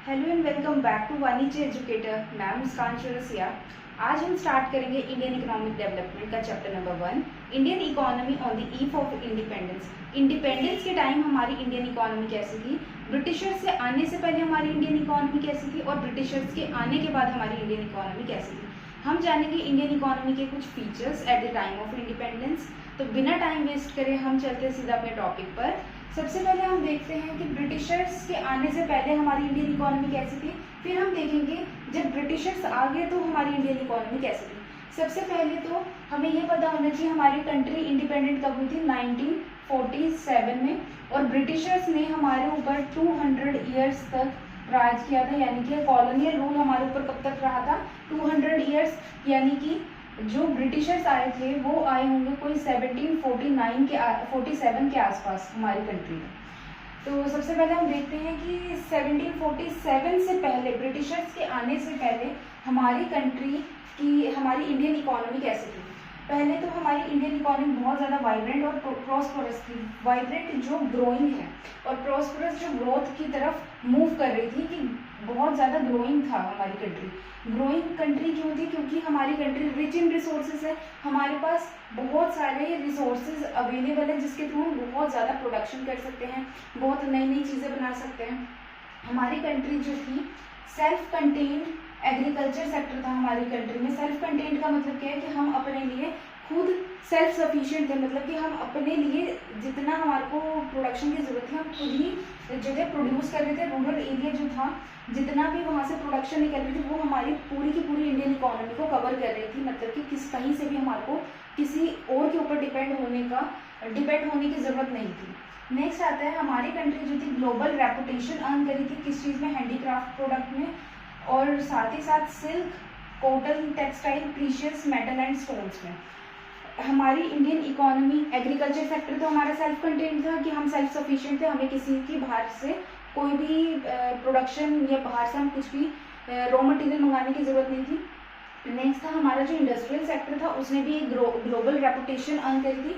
Hello and welcome back to Vanijya educator. मैं मुस्कान चौरसिया। आज हम स्टार्ट करेंगे इंडियन इकोनॉमिक डेवलपमेंट का chapter number 1, Indian economy on the eve of independence. Independence के time हमारी इंडियन इकोनॉमी कैसी थी, ब्रिटिशर्स से आने से पहले हमारी इंडियन इकोनॉमी कैसी थी और ब्रिटिशर्स के आने के बाद हमारी इंडियन इकोनॉमी कैसी थी। हम जानेंगे इंडियन इकोनॉमी के कुछ features at the time of independence. तो बिना टाइम वेस्ट करे हम चलते हैं सीधा अपने टॉपिक पर। सबसे पहले हम देखते हैं कि ब्रिटिशर्स के आने से पहले हमारी इंडियन इकोनॉमी कैसी थी, फिर हम देखेंगे जब ब्रिटिशर्स आ गए तो हमारी इंडियन इकोनॉमी कैसी थी। सबसे पहले तो हमें ये पता होना चाहिए हमारी कंट्री इंडिपेंडेंट कब हुई थी, 1947 में। और ब्रिटिशर्स ने हमारे ऊपर 200 ईयर्स तक राज किया था, यानी कि कॉलोनियल रूल हमारे ऊपर कब तक रहा था, 200 ईयर्स। यानी कि जो ब्रिटिशर्स आए थे वो आए होंगे कोई 47 के आसपास हमारी कंट्री में। तो सबसे पहले हम देखते हैं कि 1747 से पहले, ब्रिटिशर्स के आने से पहले हमारी कंट्री की, हमारी इंडियन इकोनॉमी कैसी थी। पहले तो हमारी इंडियन इकोनॉमी बहुत ज़्यादा वाइब्रेंट और प्रॉस्परस थी। वाइब्रेंट जो ग्रोइंग है और प्रॉस्परस जो ग्रोथ की तरफ मूव कर रही थी, कि बहुत ज़्यादा ग्रोइंग था हमारी कंट्री। ग्रोइंग कंट्री क्यों थी, क्योंकि हमारी कंट्री रिच इन रिसोर्सेज है, हमारे पास बहुत सारे रिसोर्सेज अवेलेबल है जिसके थ्रू हम बहुत ज़्यादा प्रोडक्शन कर सकते हैं, बहुत नई नई चीज़ें बना सकते हैं। हमारी कंट्री जो थी सेल्फ कंटेन्ड एग्रीकल्चर सेक्टर था हमारी कंट्री में। सेल्फ कंटेन्ड का मतलब क्या है कि हम अपने लिए खुद सेल्फ सफिशिएंट थे, मतलब कि हम अपने लिए जितना हमारे को प्रोडक्शन की जरूरत है हम खुद ही जो है प्रोड्यूस कर रहे थे। रूरल एरिया जो था, जितना भी वहाँ से प्रोडक्शन निकल रही थी वो हमारी पूरी की पूरी इंडियन इकोनॉमी को कवर कर रही थी। मतलब कि कहीं से भी हमारे को किसी और के ऊपर डिपेंड होने की ज़रूरत नहीं थी। नेक्स्ट आता है हमारी कंट्री जो थी ग्लोबल रेपुटेशन अर्न करी थी किस चीज़ में, हैंडीक्राफ्ट प्रोडक्ट में, और साथ ही साथ silk, cotton, textile, precious metal and stones में। हमारी इंडियन इकोनॉमी, एग्रीकल्चर सेक्टर तो हमारा सेल्फ कंटेन्ड था कि हम सेल्फ सफिशिएंट थे, हमें किसी की बाहर से कोई भी प्रोडक्शन या बाहर से हम कुछ भी रॉ मटेरियल मंगाने की ज़रूरत नहीं थी। नेक्स्ट था हमारा जो इंडस्ट्रियल सेक्टर था, उसने भी ग्लोबल रेपुटेशन अर्न करी थी,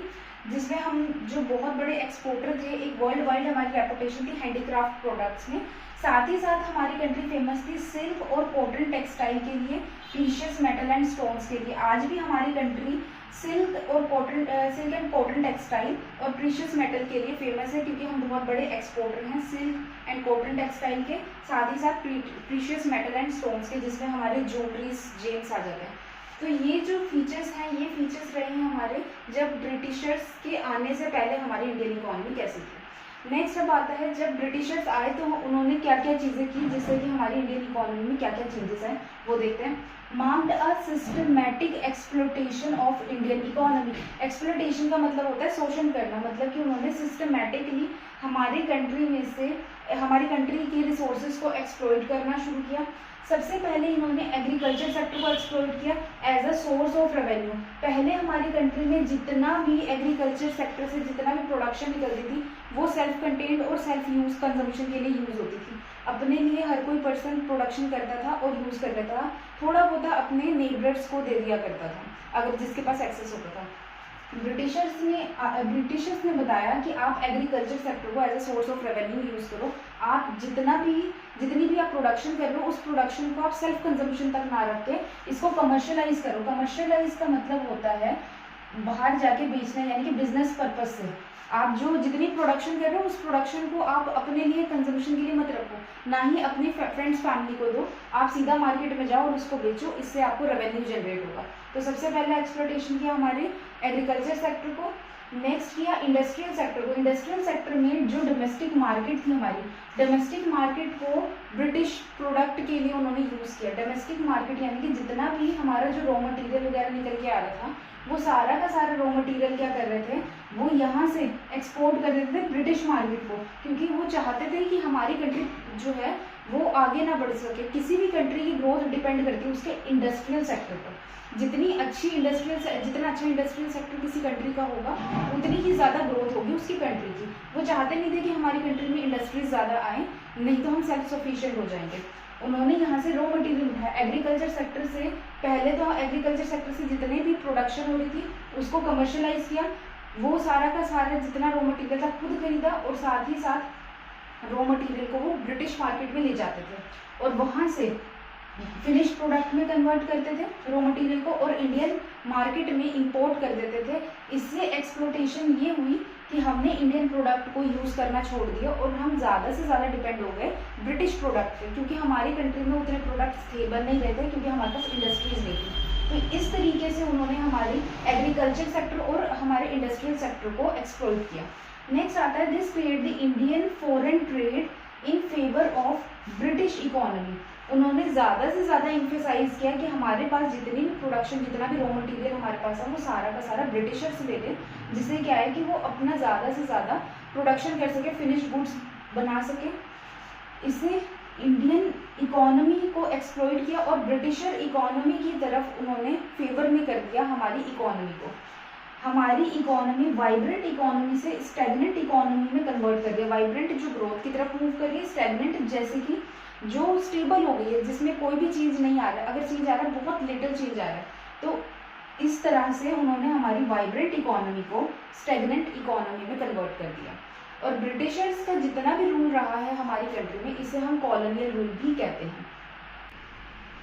जिसमें हम जो बहुत बड़े एक्सपोर्टर थे, एक वर्ल्ड वाइड हमारी रेपुटेशन थी हैंडीक्राफ्ट प्रोडक्ट्स में। साथ ही साथ हमारी कंट्री फेमस थी सिल्क और कॉटन टेक्सटाइल के लिए, प्रीशियस मेटल एंड स्टोन्स के लिए। आज भी हमारी country silk and cotton textile और प्रीशियस मेटल के लिए फेमस है, क्योंकि हम बहुत बड़े एक्सपोर्टर हैं सिल्क एंड कॉटन टेक्सटाइल के, साथ ही साथ प्रीशियस मेटल एंड स्टोन्स के, जिसमें हमारे ज्वेलरीज, जेम्स आ जाते हैं। तो ये जो फीचर्स हैं, ये फीचर्स रहे हैं हमारे जब ब्रिटिशर्स के आने से पहले हमारी इंडियन इकोनॉमी कैसी थी। नेक्स्ट अब आता है जब ब्रिटिशर्स आए तो उन्होंने क्या क्या चीज़ें की जिससे कि हमारी इंडियन इकोनॉमी में क्या क्या चेंजेस हैं वो देखते हैं। Marked a systematic exploitation of Indian economy. Exploitation का मतलब होता है शोषण करना, मतलब कि उन्होंने सिस्टमैटिकली हमारी कंट्री में से हमारी कंट्री के रिसोर्सेज को एक्सप्लॉइट करना शुरू किया। सबसे पहले इन्होंने एग्रीकल्चर सेक्टर को एक्सप्लॉइट किया as a source of revenue. पहले हमारी कंट्री में जितना भी एग्रीकल्चर सेक्टर से जितना भी प्रोडक्शन निकलती थी वो सेल्फ कंटेन्ड और सेल्फ यूज कंजम्पशन के लिए यूज होती थी। अपने लिए हर कोई पर्सन प्रोडक्शन करता था और यूज कर लेता था, थोड़ा बहुत अपने नेबर्स को दे दिया करता था अगर जिसके पास एक्सेस होता था। ब्रिटिशर्स ने बताया कि आप एग्रीकल्चर सेक्टर को as a source of revenue use करो। आप जितनी भी आप प्रोडक्शन कर रहे हो उस प्रोडक्शन को आप सेल्फ कंजम्पशन तक ना रख के इसको कमर्शियलाइज करो। कमर्शियलाइज का मतलब होता है बाहर जाके बेचना, यानी कि बिजनेस पर्पज से आप जो जितनी प्रोडक्शन कर रहे हो उस प्रोडक्शन को आप अपने लिए कंजम्पशन के लिए मत रखो, ना ही अपनी फ्रेंड्स फैमिली को दो। आप सीधा मार्केट में जाओ और उसको बेचो, इससे आपको रेवेन्यू जनरेट होगा। तो सबसे पहले एक्सप्लोटेशन किया हमारे एग्रीकल्चर सेक्टर को। नेक्स्ट किया इंडस्ट्रियल सेक्टर को। इंडस्ट्रियल सेक्टर में जो डोमेस्टिक मार्केट थी हमारी, डोमेस्टिक मार्केट को ब्रिटिश प्रोडक्ट के लिए उन्होंने यूज़ किया। डोमेस्टिक मार्केट यानी कि जितना भी हमारा जो रॉ मटेरियल वगैरह निकल के आ रहा था वो सारा का सारा रॉ मटेरियल क्या कर रहे थे, वो यहाँ से एक्सपोर्ट कर देते थे ब्रिटिश मार्केट को, क्योंकि वो चाहते थे कि हमारी कंट्री जो है वो आगे ना बढ़ सके। किसी भी कंट्री की ग्रोथ डिपेंड करती है उसके इंडस्ट्रियल सेक्टर पर। जितना अच्छा इंडस्ट्रियल सेक्टर किसी कंट्री का होगा उतनी ही ज़्यादा ग्रोथ होगी उसकी कंट्री की। वो चाहते नहीं थे कि हमारी कंट्री में इंडस्ट्रीज ज़्यादा आए, नहीं तो हम सेल्फ सफिशिएंट हो जाएंगे। उन्होंने यहाँ से रॉ मटेरियल उठाया एग्रीकल्चर सेक्टर से। पहले तो एग्रीकल्चर सेक्टर से जितने भी प्रोडक्शन हो रही थी उसको कमर्शियलाइज किया, वो सारा का सारा जितना रॉ मटेरियल था खुद खरीदा और साथ ही साथ रॉ मटेरियल को वो ब्रिटिश मार्केट में ले जाते थे और वहाँ से फिनिश प्रोडक्ट में कन्वर्ट करते थे रॉ मटेरियल को और इंडियन मार्केट में इंपोर्ट कर देते थे। इससे एक्सप्लोटेशन ये हुई कि हमने इंडियन प्रोडक्ट को यूज़ करना छोड़ दिया और हम ज़्यादा से ज़्यादा डिपेंड हो गए ब्रिटिश प्रोडक्ट पे, क्योंकि हमारी कंट्री में उतने प्रोडक्ट्स थे बन नहीं रहे थे क्योंकि हमारे पास इंडस्ट्रीज नहीं थी। तो इस तरीके से उन्होंने हमारी एग्रीकल्चर सेक्टर और हमारे इंडस्ट्रियल सेक्टर को एक्सप्लोइट किया। नेक्स्ट आता है this create the Indian foreign trade in favour of British economy. उन्होंने ज़्यादा से ज़्यादा इम्फेसाइज किया कि हमारे पास जितनी भी प्रोडक्शन, जितना भी रॉ मटेरियल हमारे पास है वो सारा का सारा ब्रिटिशर्स ले लें, जिससे क्या है कि वो अपना ज़्यादा से ज़्यादा प्रोडक्शन कर सके, फिनिश गुड्स बना सके। इससे इंडियन इकोनॉमी को एक्सप्लॉइट किया और ब्रिटिशर इकोनॉमी की तरफ उन्होंने फेवर में कर दिया हमारी इकोनॉमी को। हमारी इकोनॉमी वाइब्रेंट इकोनॉमी से स्टैग्नेंट इकोनॉमी में कन्वर्ट कर दिया। वाइब्रेंट जो ग्रोथ की तरफ मूव कर रही है, स्टैग्नेंट जैसे कि जो स्टेबल हो गई है, जिसमें कोई भी चीज़ नहीं आ रहा है, अगर चेंज आ रहा है बहुत लिटिल चेंज आ रहा है। तो इस तरह से उन्होंने हमारी वाइब्रेंट इकोनॉमी को स्टैग्नेंट इकोनॉमी में कन्वर्ट कर दिया। और ब्रिटिशर्स का जितना भी रूल रहा है हमारी कंट्री में, इसे हम कॉलोनियल रूल भी कहते हैं।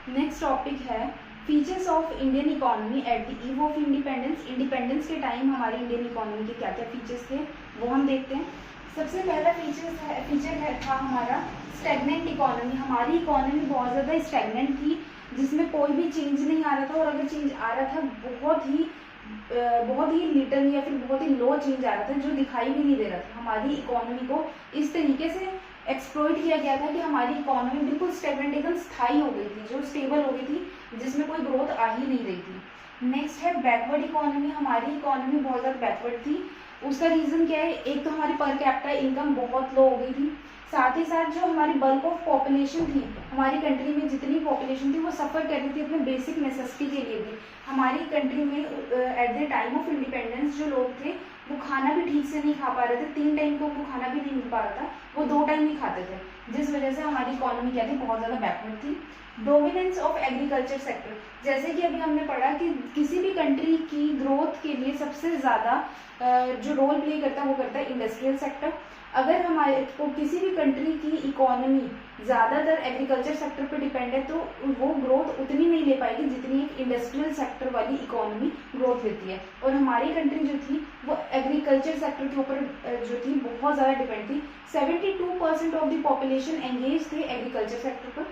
नेक्स्ट टॉपिक है features of Indian economy at the eve of independence. Independence के टाइम हमारी इंडियन इकोनॉमी के क्या क्या फीचर्स थे वो हम देखते हैं। सबसे पहला फीचर था हमारा स्टैग्नेंट इकोनॉमी। हमारी इकोनॉमी बहुत ज़्यादा स्टैग्नेंट थी, जिसमें कोई भी चेंज नहीं आ रहा था, और अगर चेंज आ रहा था बहुत ही लिटल या फिर बहुत ही लो चेंज आ रहा था, जो दिखाई भी नहीं दे रहा था। हमारी इकोनॉमी को इस तरीके से एक्सप्लॉइट किया गया था कि हमारी इकोनॉमी बिल्कुल स्टैग्नेंट, एकदम स्थायी हो गई थी, जो स्टेबल हो गई थी, जिसमें कोई ग्रोथ आ ही नहीं रही थी। नेक्स्ट है बैकवर्ड इकोनॉमी। हमारी इकोनॉमी बहुत ज़्यादा बैकवर्ड थी। उसका रीज़न क्या है? एक तो हमारी पर कैपिटा इनकम बहुत लो हो गई थी, साथ ही साथ जो हमारी बल्क ऑफ पॉपुलेशन थी, हमारी कंट्री में जितनी पॉपुलेशन थी वो सफ़र कर रही थी अपने बेसिक नेसेसिटी के लिए भी। हमारी कंट्री में at the time of independence जो लोग थे वो खाना भी ठीक से नहीं खा पा रहे थे, 3 टाइम को उनको खाना भी नहीं मिल पा रहा था, वो 2 टाइम ही खाते थे, जिस वजह से हमारी इकोनॉमी क्या थी, बहुत ज़्यादा बैकवर्ड थी। डोमिनेंस ऑफ एग्रीकल्चर सेक्टर, जैसे कि अभी हमने पढ़ा कि किसी भी कंट्री की ग्रोथ के लिए सबसे ज़्यादा जो रोल प्ले करता है वो करता है इंडस्ट्रियल सेक्टर। अगर हमारे को किसी भी कंट्री की इकोनॉमी ज़्यादातर एग्रीकल्चर सेक्टर पर डिपेंड है, तो वो ग्रोथ उतनी नहीं ले पाएगी जितनी एक इंडस्ट्रियल सेक्टर वाली इकोनॉमी ग्रोथ लेती है। और हमारी कंट्री जो थी वो एग्रीकल्चर सेक्टर के ऊपर जो थी बहुत ज़्यादा डिपेंड थी। 72% ऑफ द पॉपुलेशन एंगेज थे एग्रीकल्चर सेक्टर पर।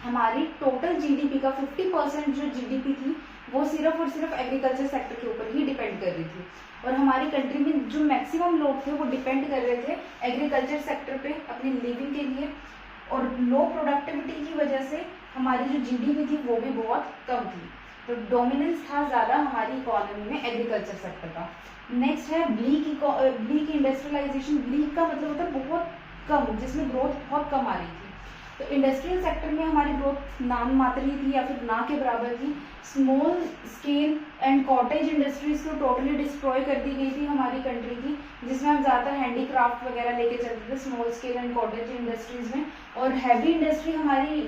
हमारी टोटल जीडीपी का 50% जो जीडीपी थी वो सिर्फ और सिर्फ एग्रीकल्चर सेक्टर के ऊपर ही डिपेंड कर रही थी। और हमारी कंट्री में जो मैक्सिमम लोग थे वो डिपेंड कर रहे थे एग्रीकल्चर सेक्टर पे अपनी लिविंग के लिए, और लो प्रोडक्टिविटी की वजह से हमारी जो जीडीपी थी वो भी बहुत कम थी। तो डोमिनेंस था ज़्यादा हमारी इकोनॉमी में एग्रीकल्चर सेक्टर का। नेक्स्ट है ब्लीक इंडस्ट्रियलाइजेशन। ब्लीक का मतलब होता है बहुत कम, जिसमें ग्रोथ बहुत कम आ रही थी। तो इंडस्ट्रियल सेक्टर में हमारी ग्रोथ नाम मात्र ही थी या फिर ना के बराबर थी। Small scale and cottage industries को टोटली डिस्ट्रॉय कर दी गई थी हमारी कंट्री की, जिसमें हम ज़्यादातर हैंडीक्राफ्ट वगैरह लेके चलते थे small scale and cottage industries में। और हैवी इंडस्ट्री हमारी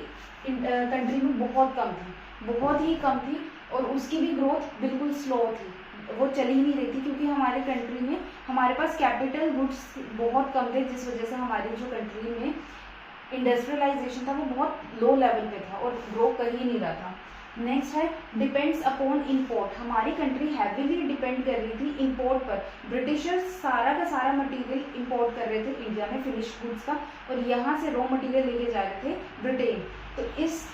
कंट्री में बहुत कम थी, बहुत ही कम थी, और उसकी भी ग्रोथ बिल्कुल स्लो थी, वो चली ही नहीं रही थी, क्योंकि हमारे कंट्री में हमारे पास कैपिटल गुड्स बहुत कम थे, जिस वजह से हमारी जो कंट्री में इंडस्ट्रियलाइजेशन था वो बहुत लो लेवल पे था और ग्रो कर ही नहीं रहा था। नेक्स्ट है डिपेंड्स अपॉन इंपोर्ट। हमारी कंट्री हैवीली डिपेंड कर रही थी इंपोर्ट पर। ब्रिटिशर्स सारा का सारा मटेरियल इंपोर्ट कर रहे थे इंडिया में फिनिश गुड्स का, और यहाँ से रॉ मटेरियल लेके जा रहे थे ब्रिटेन। तो इस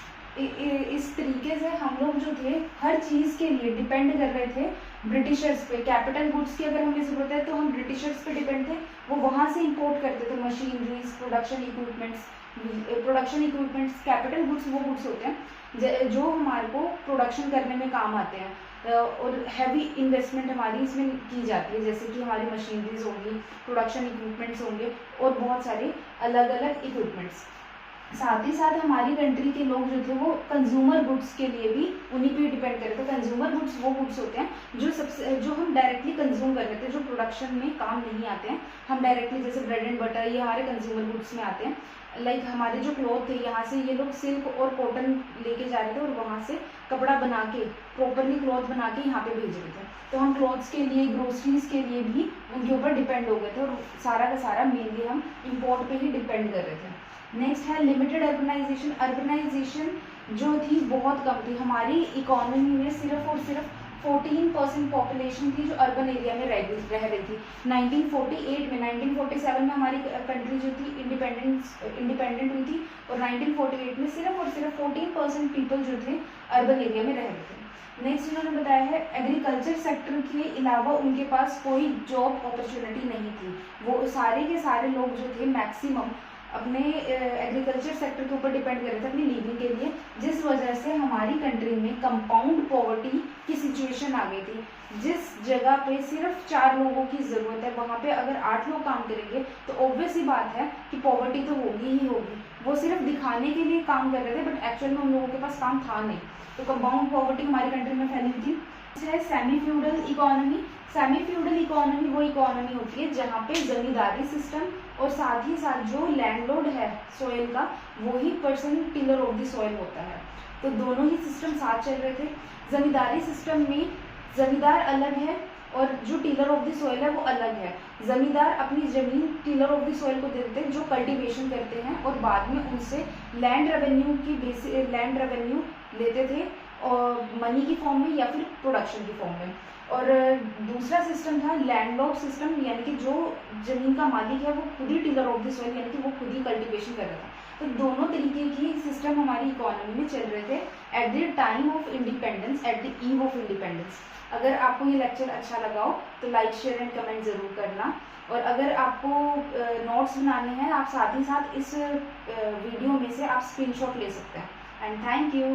तरीके से हम लोग जो थे हर चीज़ के लिए डिपेंड कर रहे थे ब्रिटिशर्स पे। कैपिटल गुड्स की अगर हमें ज़रूरत है तो हम ब्रिटिशर्स पे डिपेंड थे, वो वहाँ से इंपोर्ट करते थे machineries, production equipments. Capital goods वो गुड्स होते हैं जो हमारे को प्रोडक्शन करने में काम आते हैं, और हैवी इन्वेस्टमेंट हमारी इसमें की जाती है, जैसे कि हमारी मशीनरीज होंगी, प्रोडक्शन इक्विपमेंट्स होंगे और बहुत सारे अलग अलग इक्विपमेंट्स। साथ ही साथ हमारी कंट्री के लोग जो थे वो कंज्यूमर गुड्स के लिए भी उन्हीं पे डिपेंड कर रहे थे। कंज्यूमर गुड्स वो गुड्स होते हैं जो हम डायरेक्टली कंज्यूम कर रहे थे, जो प्रोडक्शन में काम नहीं आते हैं। हम डायरेक्टली जैसे ब्रेड एंड बटर ये हमारे कंज्यूमर गुड्स में आते हैं। लाइक हमारे जो क्लॉथ थे यहाँ से ये लोग सिल्क और कॉटन लेके जा रहे थे और वहाँ से कपड़ा बना के प्रॉपरली क्लॉथ बना के यहाँ पे भेज रहे थे। तो हम क्लॉथ्स के लिए, ग्रोसरीज के लिए भी उनके ऊपर डिपेंड हो गए थे और सारा का सारा मेनली हम इम्पोर्ट पे ही डिपेंड कर रहे थे। नेक्स्ट है लिमिटेड अर्बनाइजेशन। अर्बनाइजेशन जो थी बहुत कम थी। हमारी इकोनॉमी में सिर्फ और सिर्फ 14% पॉपुलेशन थी जो अर्बन एरिया में रह रही थी। 1948 में 1947 में हमारी कंट्री जो थी इंडिपेंडेंट हुई थी और 1948 में सिर्फ और सिर्फ 14% पीपल जो थे अर्बन एरिया में रह रहे थे। नेक्स्ट इन्होंने बताया है एग्रीकल्चर सेक्टर के अलावा उनके पास कोई जॉब अपॉर्चुनिटी नहीं थी। वो सारे के सारे लोग जो थे मैक्सिमम अपने एग्रीकल्चर सेक्टर के ऊपर डिपेंड कर रहे थे अपनी लिविंग के लिए, जिस वजह से हमारी कंट्री में कंपाउंड पॉवर्टी की सिचुएशन आ गई थी। जिस जगह पे सिर्फ 4 लोगों की ज़रूरत है वहाँ पे अगर 8 लोग काम करेंगे तो ऑब्वियस ही बात है कि पॉवर्टी तो होगी ही होगी। वो सिर्फ दिखाने के लिए काम कर रहे थे बट एक्चुअल में उन लोगों के पास काम था नहीं। तो कंपाउंड पॉवर्टी हमारी कंट्री में फैली हुई थी। है semi feudal economy. Semi feudal economy वो इकोनॉमी होती है जहाँ पे जमींदारी सिस्टम और साथ ही साथ जो लैंडलॉर्ड है सॉइल का वो ही person tiller of the soil होता है। तो दोनों ही सिस्टम साथ चल रहे थे। जमींदारी सिस्टम में जमींदार अलग है और जो टिलर ऑफ द सॉइल है वो अलग है। जमींदार अपनी ज़मीन टिलर ऑफ द सॉइल को दे देते हैं जो कल्टीवेशन करते हैं और बाद में उनसे लैंड रेवेन्यू लेते थे और मनी की फॉर्म में या फिर प्रोडक्शन की फॉर्म में। और दूसरा सिस्टम था लैंडलॉर्ड सिस्टम, यानी कि जो ज़मीन का मालिक है वो खुद ही टिलर ऑफ द सॉइल यानी कि वो खुद ही कल्टीवेशन कर रहा था। तो दोनों तरीके की सिस्टम हमारी इकोनॉमी में चल रहे थे at the time of independence, at the eve of independence. अगर आपको ये लेक्चर अच्छा लगा हो तो लाइक, शेयर एंड कमेंट ज़रूर करना। और अगर आपको नोट्स बनाने हैं आप साथ ही साथ इस वीडियो में से आप स्क्रीनशॉट ले सकते हैं। And thank you.